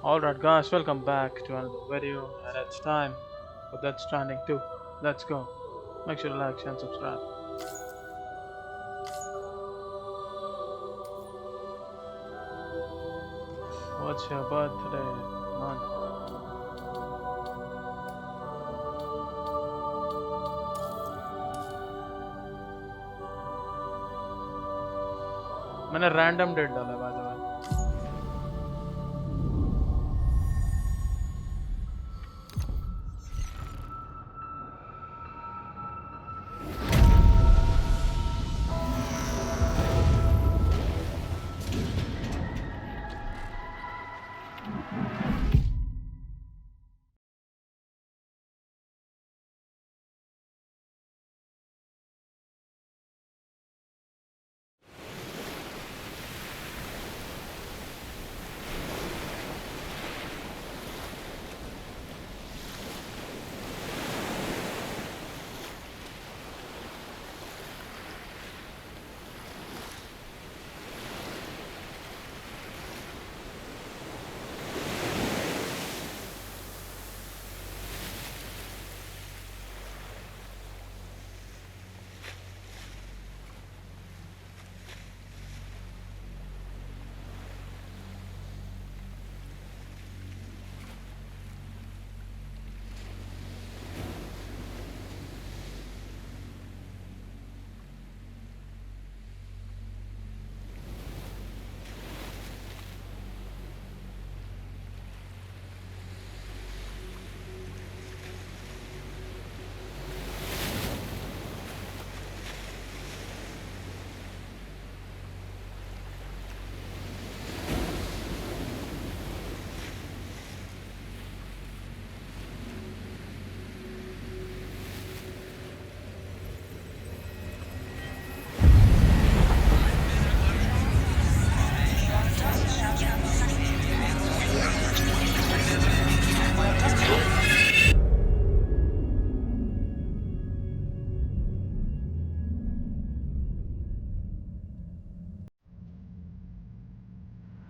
Alright guys, welcome back to another video and it's time for Death Stranding 2. Let's go. Make sure to like, share and subscribe. What's your birthday month? मैंने random date डाला by the way.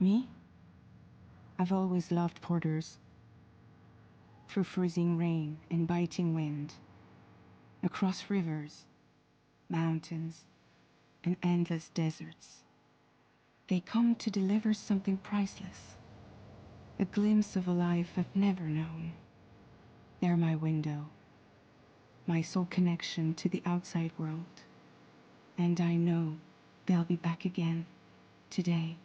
Me? I've always loved porters. Through freezing rain and biting wind, across rivers, mountains, and endless deserts. They come to deliver something priceless, a glimpse of a life I've never known. They're my window, my sole connection to the outside world. And I know they'll be back again today.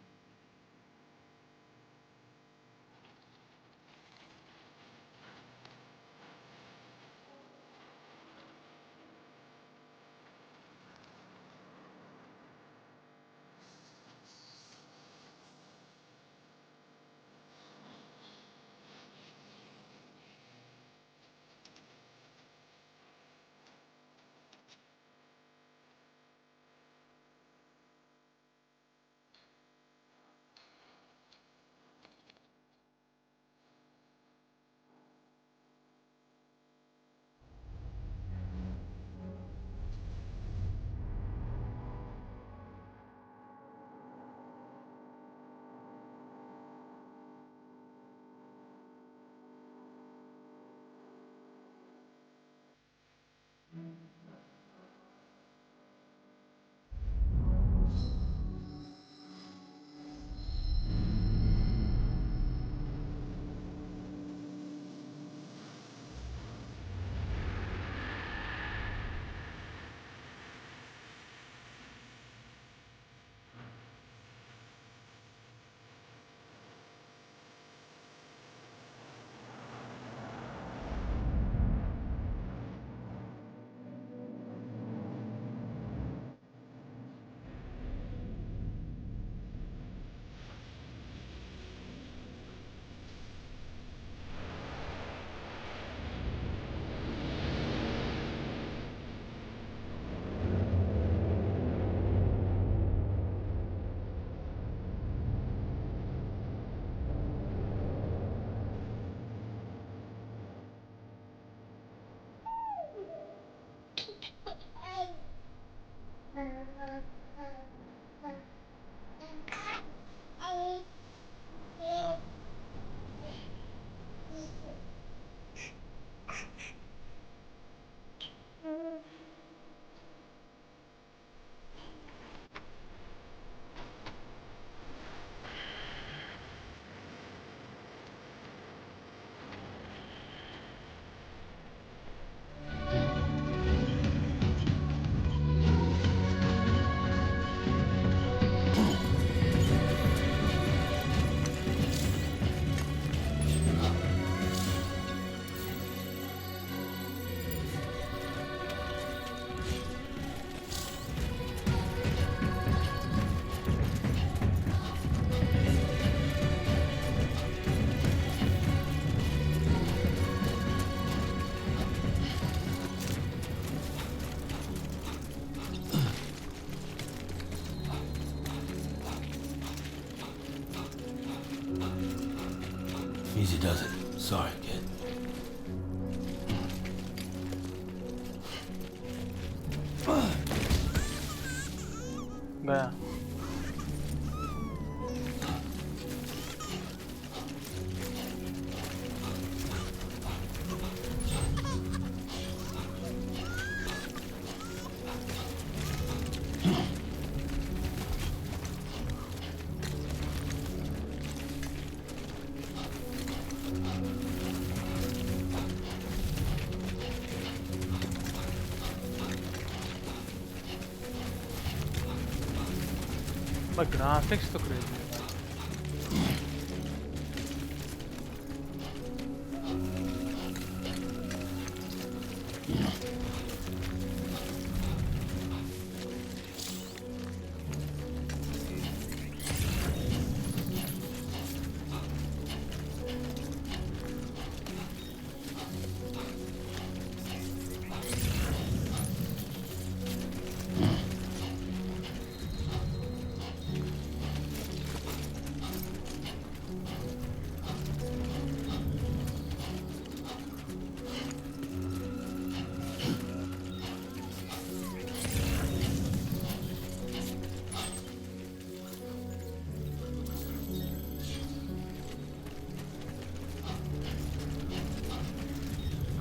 Easy does it. Sorry, kid. गया. But graphics तो crazy है भाई.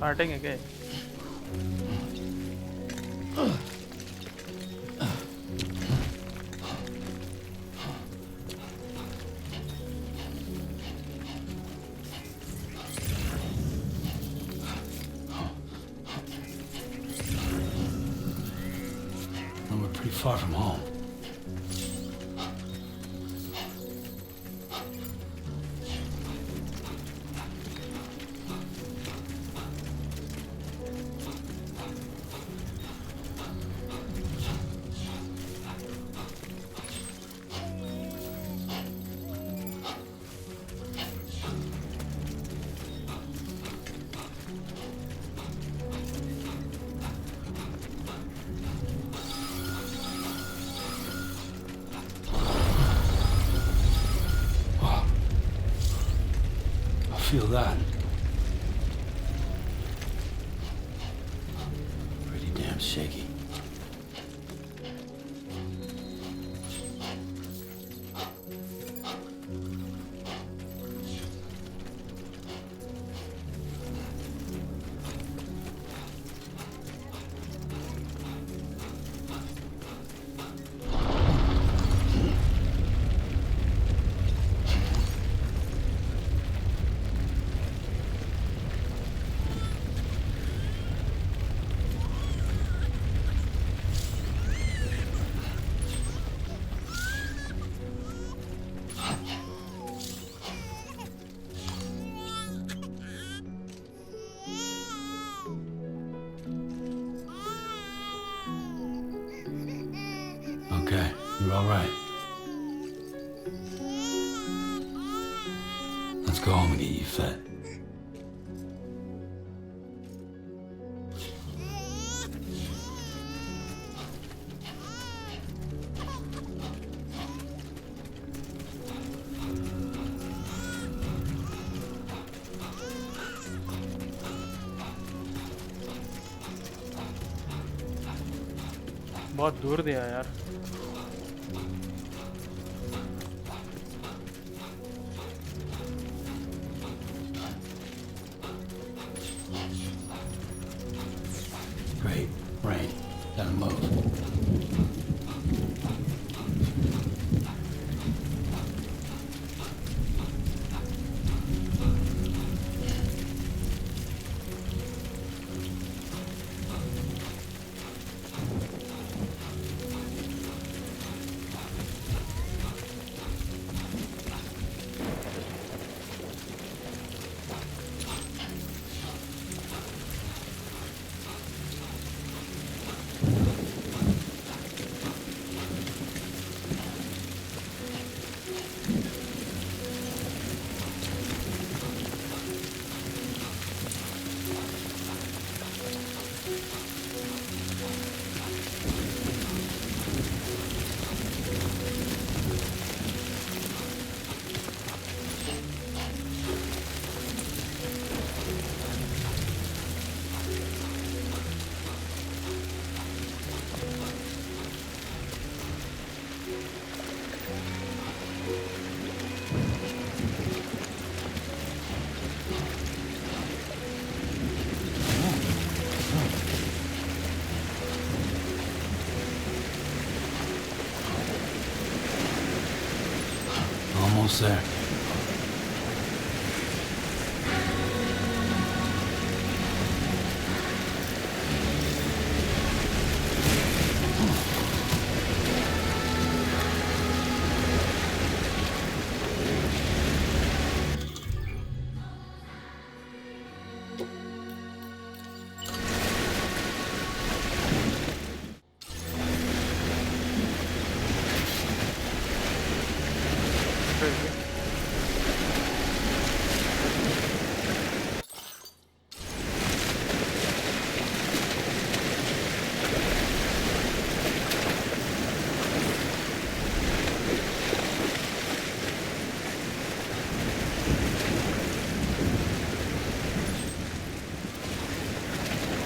काटेंगे क्या? Well, we're pretty far from home. Feel that. Pretty damn shaky. Okay, you're all right. Let's go home and get you fed. बहुत दूर दिया यार. Great. Rain. Gotta move. Almost there. Crazy.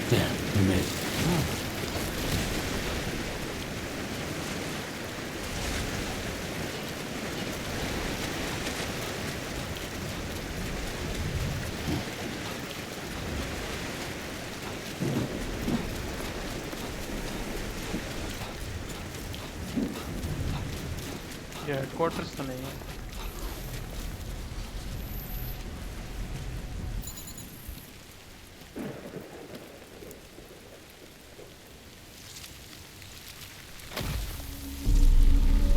There, we made it. ये headquarters तो नहीं है.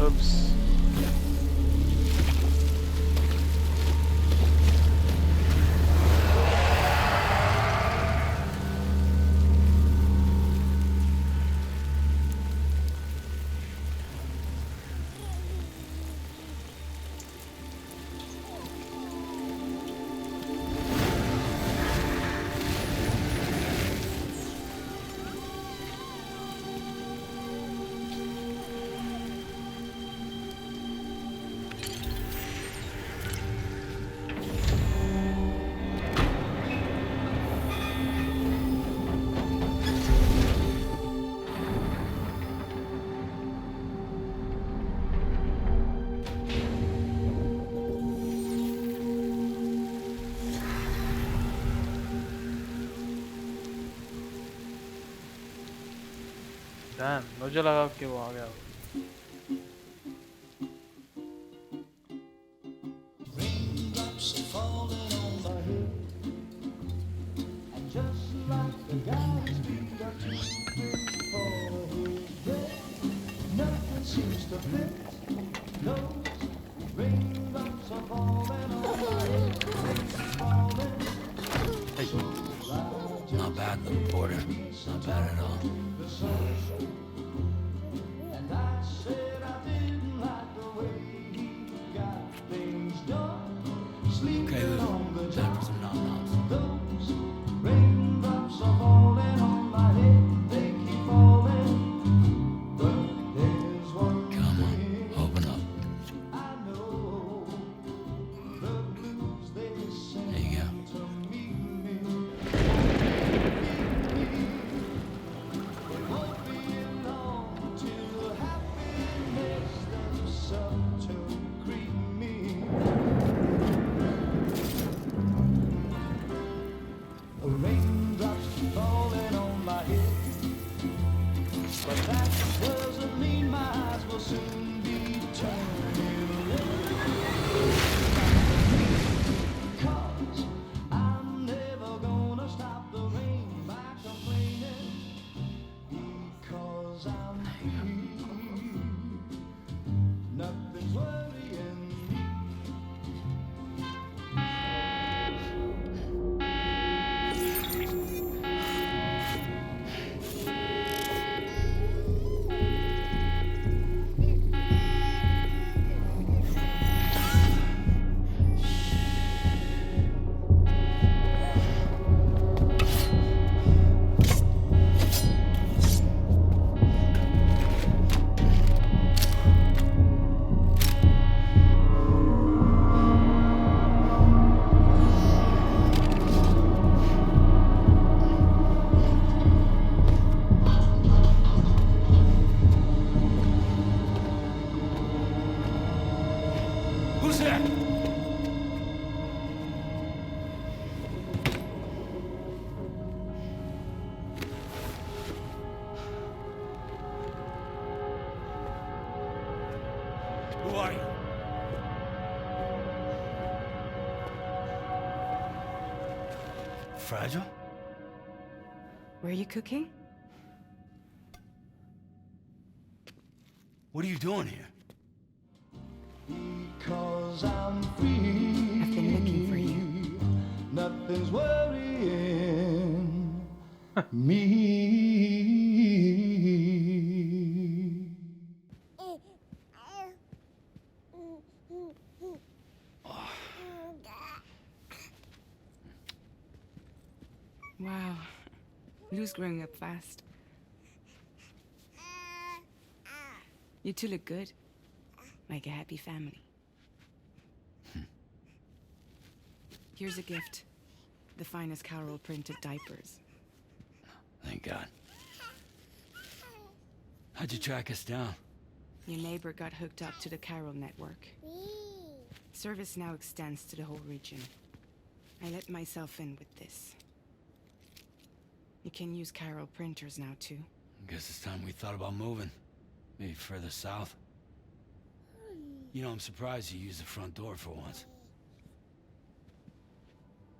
Oops. Damn, मुझे लगा कि वो आ गया. Raindrops are falling on my head, and just like the guy's feet are too big for his bed, nothing seems to fit. Those raindrops are falling on my head, falling. Hey, not bad, little porter. Not bad at all. And I said I didn't like the way he got things done, Okay, sleeping Lou. on the Time job. for some nom-noms. Those raindrops are falling on my head, they keep falling. But there's one Come on, thing open up. I know, the blues they sing There you go. to me. It won't be long till happiness steps up to greet me. Raindrops keep falling on my head, but that doesn't mean my eyes will soon be turning red. 'Cause I'm never gonna stop the rain by complaining, because I'm free. Nothing's worrying me. Who's there? Who are you? fragile? Were you cooking? What are you doing here? Because I'm free. I've been looking for you. Nothing's worrying me. Wow. Lou's growing up fast. You two look good. Like a happy family. Here's a gift. The finest Carol printed diapers. Thank God. How'd you track us down? Your neighbor got hooked up to the Carol network. Service now extends to the whole region. I let myself in with this. You can use Carol printers now too. Guess it's time we thought about moving. Maybe further south. You know, I'm surprised you used the front door for once.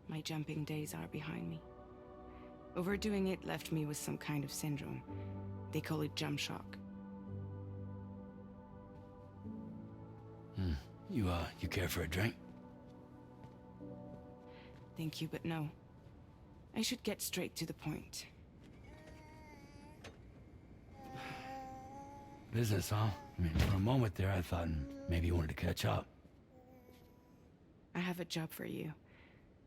My jumping days are behind me. Overdoing it left me with some kind of syndrome. They call it jump shock. You care for a drink? Thank you, but no. I should get straight to the point. Business, huh? I mean, for a moment there, I thought maybe you wanted to catch up. I have a job for you.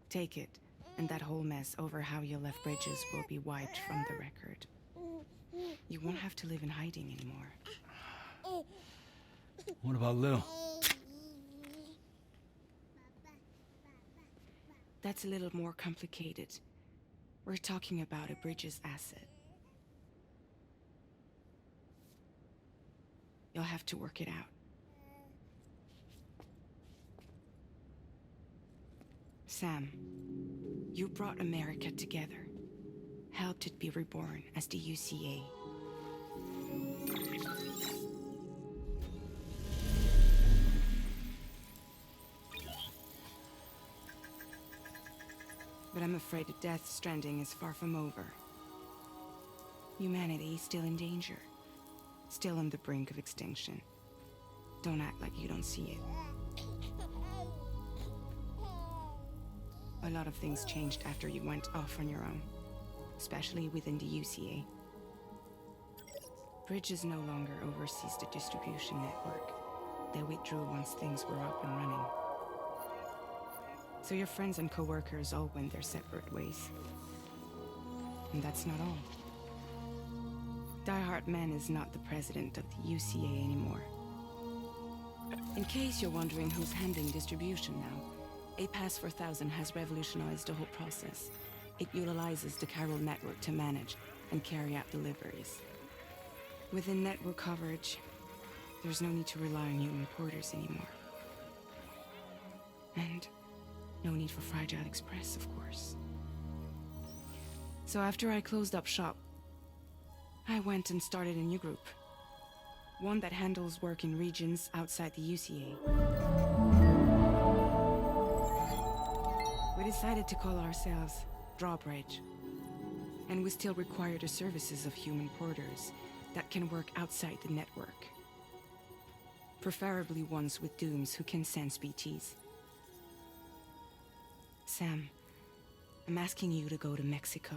Take it, and that whole mess over how you left Bridges will be wiped from the record. You won't have to live in hiding anymore. What about Lou? That's a little more complicated. We're talking about a Bridges asset. You'll have to work it out. Sam, you brought America together. Helped it be reborn as the UCA. But I'm afraid that Death Stranding is far from over. Humanity is still in danger. Still on the brink of extinction. Don't act like you don't see it. A lot of things changed after you went off on your own. Especially within the UCA. Bridges no longer oversees the distribution network. They withdrew once things were up and running. So your friends and co-workers all went their separate ways. And that's not all. Die Hard Man is not the president of the UCA anymore. In case you're wondering who's handling distribution now, A Pass 4000 has revolutionized the whole process. It utilizes the Carol network to manage and carry out deliveries. Within network coverage, there's no need to rely on human porters anymore. And no need for Fragile Express, of course. So after I closed up shop, I went and started a new group. One that handles work in regions outside the UCA. We decided to call ourselves Drawbridge. And we still require the services of human porters that can work outside the network. Preferably ones with dooms who can sense BTs. Sam, I'm asking you to go to Mexico.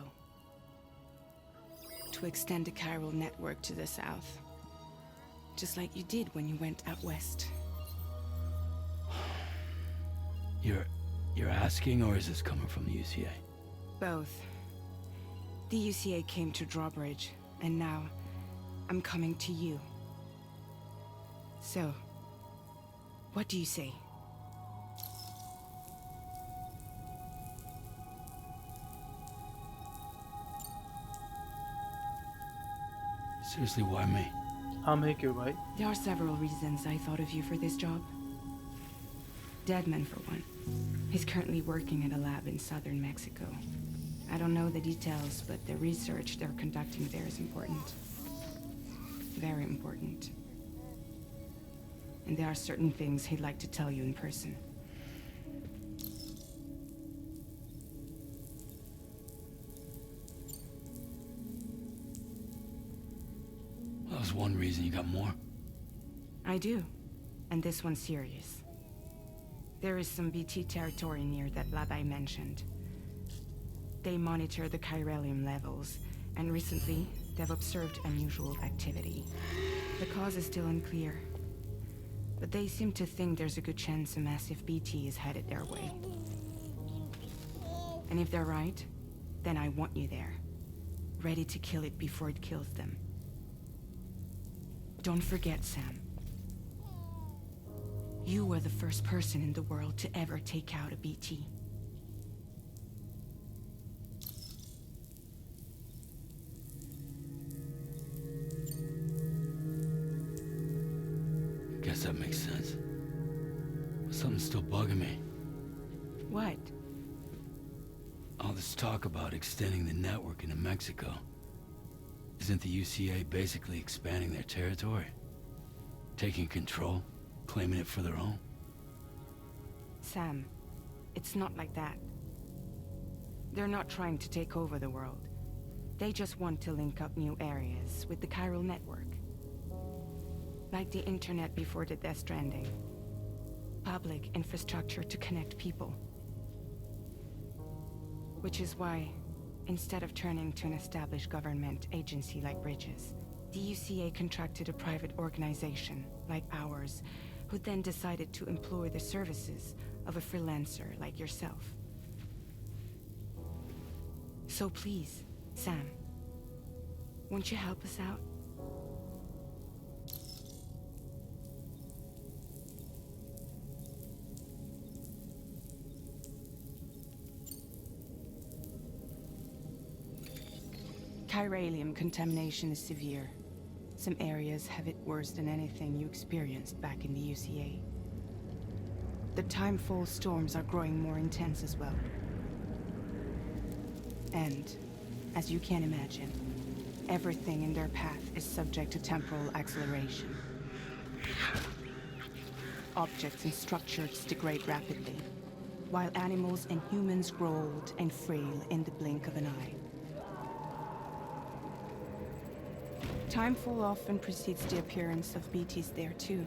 To extend the Carol network to the south. Just like you did when you went out west. You're asking, or is this coming from the UCA? Both. The UCA came to Drawbridge, and now I'm coming to you. So, what do you say? Seriously, why me? I'll make you right. There are several reasons I thought of you for this job. Deadman, for one. He's currently working at a lab in southern Mexico. I don't know the details, but the research they're conducting there is important. Very important. And there are certain things he'd like to tell you in person. one reason, you got more? I do, and this one's serious. There is some BT territory near that lab I mentioned. They monitor the chiralium levels, and recently, they've observed unusual activity. The cause is still unclear, but they seem to think there's a good chance a massive BT is headed their way. And if they're right, then I want you there, ready to kill it before it kills them. Don't forget, Sam. You were the first person in the world to ever take out a BT. Guess that makes sense. But something's still bugging me. What? All this talk about extending the network into Mexico. Isn't the UCA basically expanding their territory? Taking control? Claiming it for their own? Sam, it's not like that. They're not trying to take over the world. They just want to link up new areas with the chiral network. Like the internet before the Death Stranding. Public infrastructure to connect people. Which is why, instead of turning to an established government agency like Bridges, the UCA contracted a private organization, like ours, who then decided to employ the services of a freelancer like yourself. So please, Sam, won't you help us out? Chiralium contamination is severe. Some areas have it worse than anything you experienced back in the UCA. The timefall storms are growing more intense as well. And, as you can imagine, everything in their path is subject to temporal acceleration. Objects and structures degrade rapidly, while animals and humans grow old and frail in the blink of an eye. Timefall often precedes the appearance of BTs there too.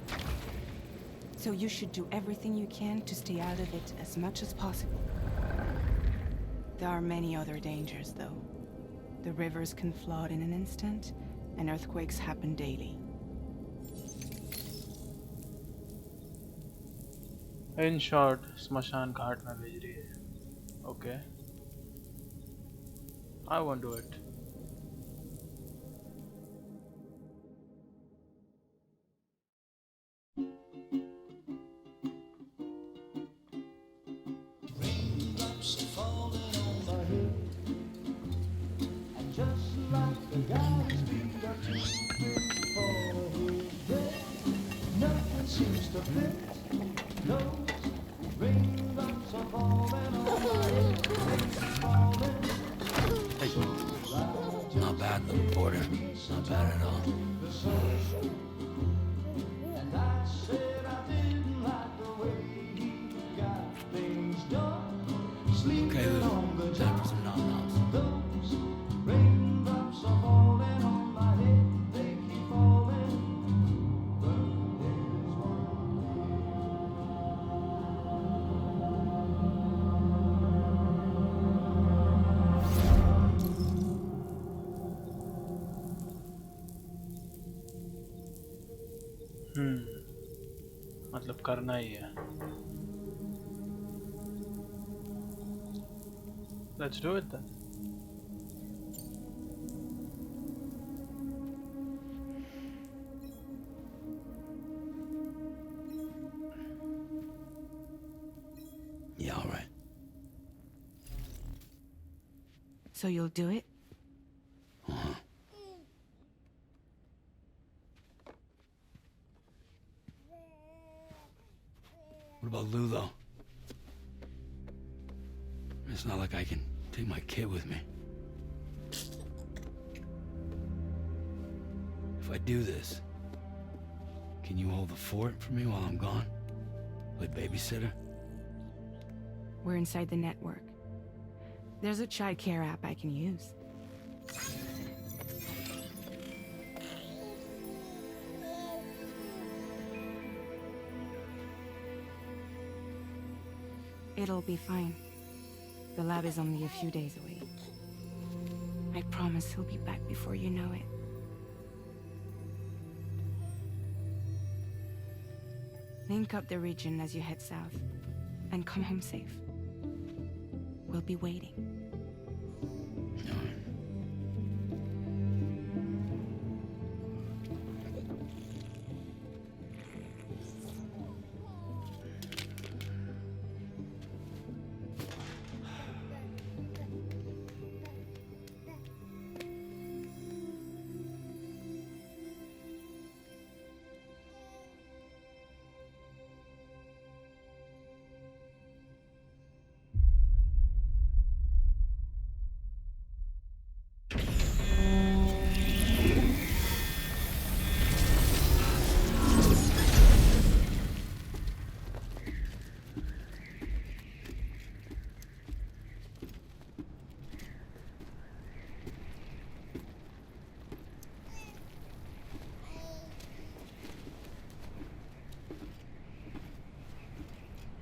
So you should do everything you can to stay out of it as much as possible. There are many other dangers though. The rivers can flood in an instant, and earthquakes happen daily. In short, स्मशान घाट में भेज रही है. Okay. I won't do it. Raindrops are falling on my head, and just like the guy's feet are too big for his head, nothing seems to fit. Those raindrops are falling on my head, falling. Hey, not bad, little porter. Not bad at all. And I said I didn't like the way he got things done. Okay, Sleeping Lou. on the Time for job. some nom-noms. Those raindrops are falling on my head. They keep falling. But there's मतलब करना ही है. Let's do it then. Yeah, all right. So you'll do it? Uh-huh. What about Lou, though? It's not like I can take my kid with me. If I do this, can you hold the fort for me while I'm gone? Play babysitter? We're inside the network. There's a child care app I can use. It'll be fine. The lab is only a few days away. I promise he'll be back before you know it. Link up the region as you head south, and come home safe. We'll be waiting.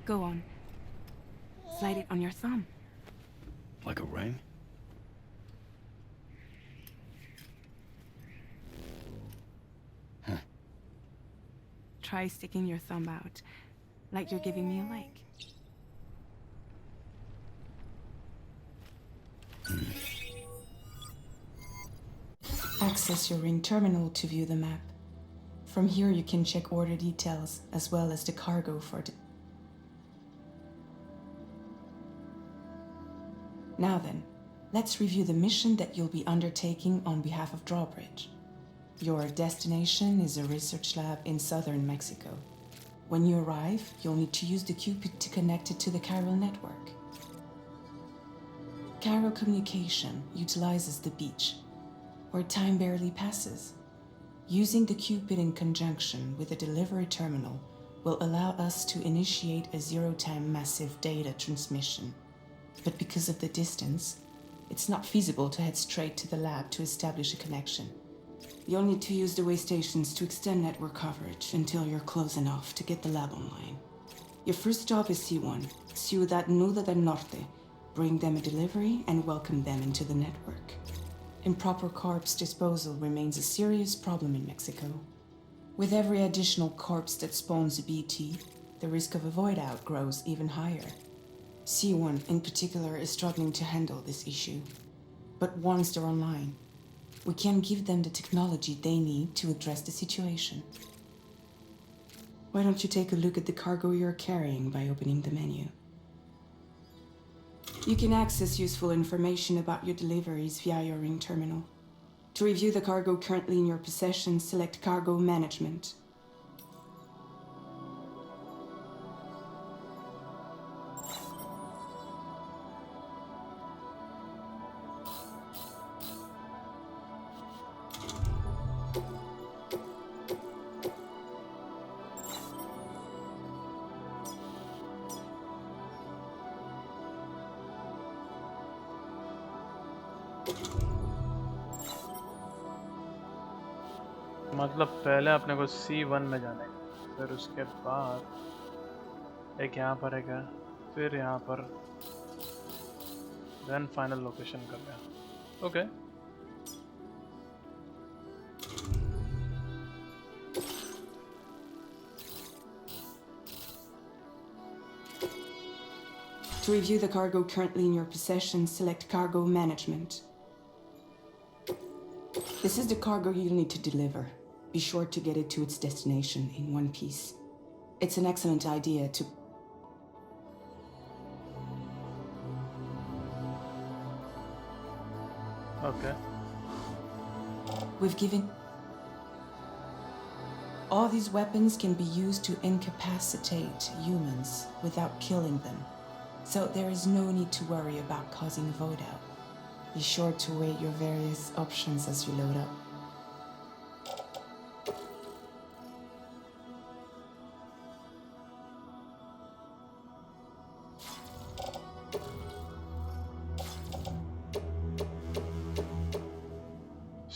Go on. Slide it on your thumb. Like a ring? Huh. Try sticking your thumb out, like you're giving me a like. Access your ring terminal to view the map. From here you can check order details, as well as the cargo for the... Now then, let's review the mission that you'll be undertaking on behalf of Drawbridge. Your destination is a research lab in southern Mexico. When you arrive, you'll need to use the Cupid to connect it to the chiral network. Chiral communication utilizes the beach, where time barely passes. Using the Cupid in conjunction with a delivery terminal will allow us to initiate a zero-time massive data transmission. But because of the distance, it's not feasible to head straight to the lab to establish a connection. You'll need to use the way stations to extend network coverage until you're close enough to get the lab online. Your first job is C1, Ciudad Nuda del Norte. Bring them a delivery and welcome them into the network. Improper corpse disposal remains a serious problem in Mexico. With every additional corpse that spawns a BT, the risk of a void out grows even higher. C1 in particular is struggling to handle this issue. But once they're online, we can give them the technology they need to address the situation. Why don't you take a look at the cargo you're carrying by opening the menu? You can access useful information about your deliveries via your ring terminal. To review the cargo currently in your possession, select Cargo Management. मतलब पहले अपने को C1 में जाने का, फिर उसके बाद एक यहाँ पर है, फिर यहाँ पर, देन फाइनल लोकेशन कर लिया. Okay. To review the cargo currently in your possession, select Cargo Management. This is the cargo you'll need to deliver. Be sure to get it to its destination in one piece. It's an excellent idea to... Okay. We've given... All these weapons can be used to incapacitate humans without killing them. So there is no need to worry about causing a void out. Be sure to weigh your various options as you load up.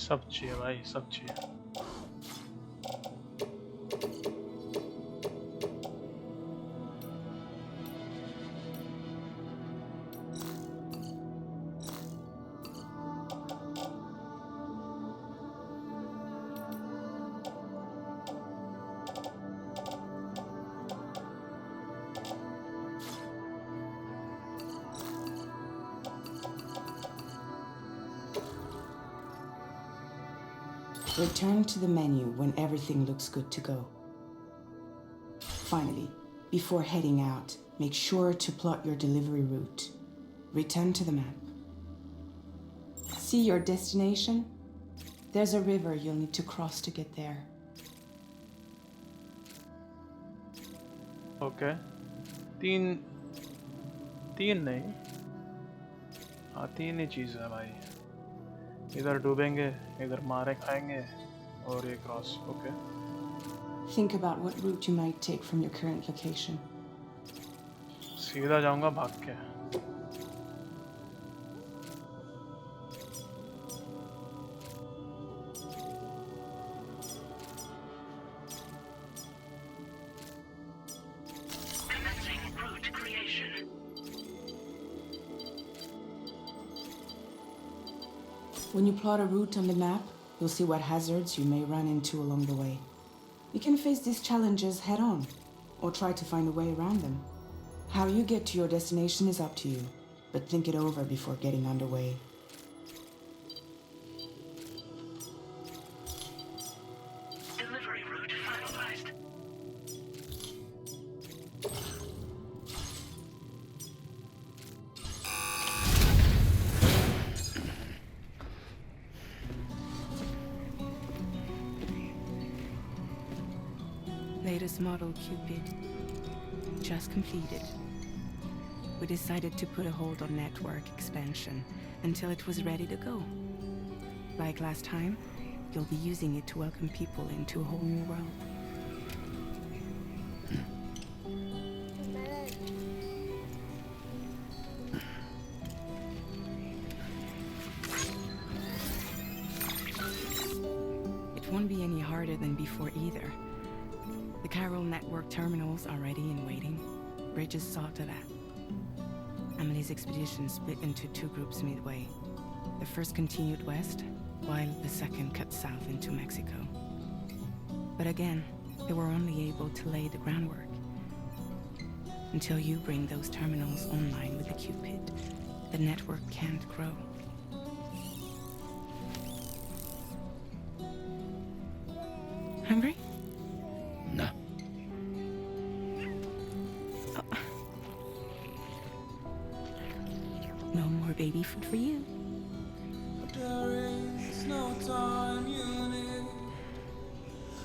सब चाहिए भाई, सब चाहिए. Return to the menu when everything looks good to go. Finally, before heading out, make sure to plot your delivery route. Return to the map. See your destination? There's a river you'll need to cross to get there. Okay तीन तीन नहीं हाँ तीन ही चीज़ है भाई इधर डूबेंगे इधर मारे खाएंगे और ये cross okay Think about what route you might take from your current location. सीधा जाऊंगा भाग के When you plot a route on the map, you'll see what hazards you may run into along the way. You can face these challenges head on, or try to find a way around them. How you get to your destination is up to you, but think it over before getting underway. Delivery route finalized. Latest model Cupid. Just completed. We decided to put a hold on network expansion until it was ready to go. Like last time, you'll be using it to welcome people into a whole new world. It won't be any harder than before either. The Carol network terminals are ready and waiting. Bridges saw to that. Emily's expedition split into two groups midway. The first continued west, while the second cut south into Mexico. But again, they were only able to lay the groundwork. Until you bring those terminals online with the Cupid, the network can't grow. Hungry? No. No more baby food for you. There is no time you need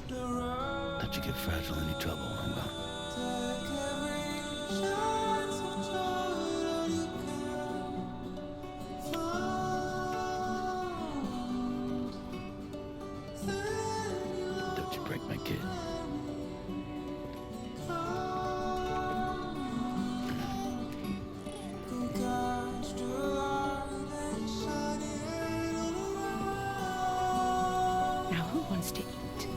to run. Don't you get fragile any trouble, I'm gone. Take every chance of joy that you can find. Then you'll Don't you break my kid. catch the light and shine it on the Now who wants to eat?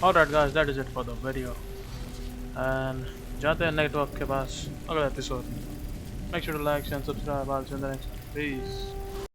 Alright guys, that is it for the video. And जाते हैं network के पास अगले episode में. Make sure to like and subscribe. I'll see you in the next one. Peace.